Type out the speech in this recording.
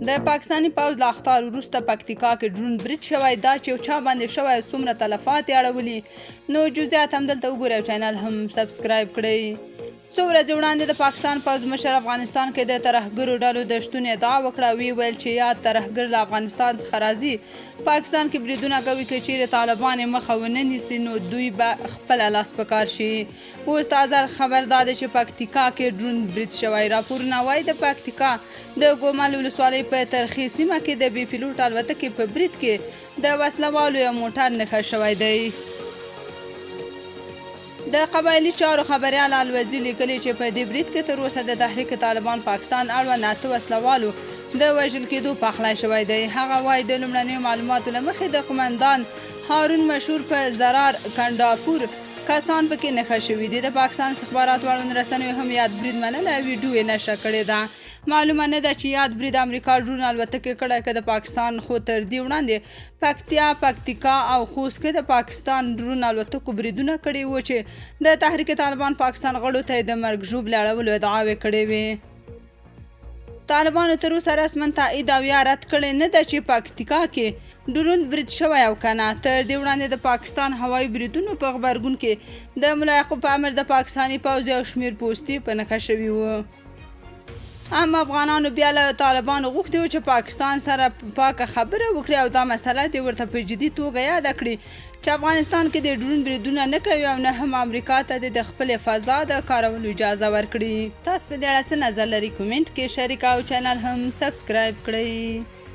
د پاکستاني پوځ له اخطار وروسته پکتیکا کې ډرون برید شوی دا چې یو چا باندې شوی څومره تلفات یې اړولي نو جزئیات همدلته وګورئ او چینل هم سبسکرایب کړئ. څو ورځې وړاندې د پاکستان پوځ مشر افغانستان کې د ترهګرو ډلو د شتون ادعا وکړه. ویې ویل چې یاد ترهګر له افغانستان څخه راځي پاکستان کې بریدونه کوي که چیرې طالبان یې مخه ونه نیسي نو دوی به خپله لاس په کار شي. اوس تازه خبر دا دی چې پکتیکا کې ډرون برید شوی. راپورونه وایي د پکتیکا د ګومل ولسوالۍ په ترخې سیمه کې د بې پیلوټ الوتکې په برید کې د وسلوالو یو موټر نښه شوی دی. د قبایلي چارو خبریال الوزي لیکلي چې په دې برید کې تر اوسه د تحریک طالبان پاکستان اړوند 8 وسلوالو د وژل کېدو پخلی شوی دی. هغه وایي د لومړنیو معلوماتو له مخې د قمندان هارون مشهور په زرار کنډاپور کسان پکې نښه شوي دي. د پاکستان استخباراتو اړوند رسنیو هم یاد برید منلی او ویډیو یې نشر کړې ده. معلومه نه ده چې یاد برید امریکا ډرون الوتکې کړی که د پاکستان، خو تر دې وړاندې پکتیا، پکتیکا او خوست کې د پاکستان ډرون الوتکو بریدونه کړي وو چې د تحریک طالبان پاکستان غړو ته د مرګ ژوبلې اړولو ادعاوې کړې وې. طالبانو تر اوسه رسما تایید او یا رد کړی نه ده چې پکتیکا کې ډرون برید شوی او کنه. تر دې وړاندې د پاکستان هوایي بریدونو په غبرګون کې د ملا یعقوب په امر د پاکستاني پوځ یو شمېر پوستې په نښه شوي وو. اما افغانانو بیا له طالبانو غوښتي وو چې پاکستان سره پاکه خبره وکړي او دا مسله دې ورته په جدي توګه یاده کړي چې افغانستان کې د ډرون بریدونه نه کوي او نه هم امریکا ته د خپلې فضا د کارولو اجازه ورکړي. تاسو په دې اړه څه نظر لرئ؟ کومنټ کې شریک او چینل هم سبسکرایب کړئ.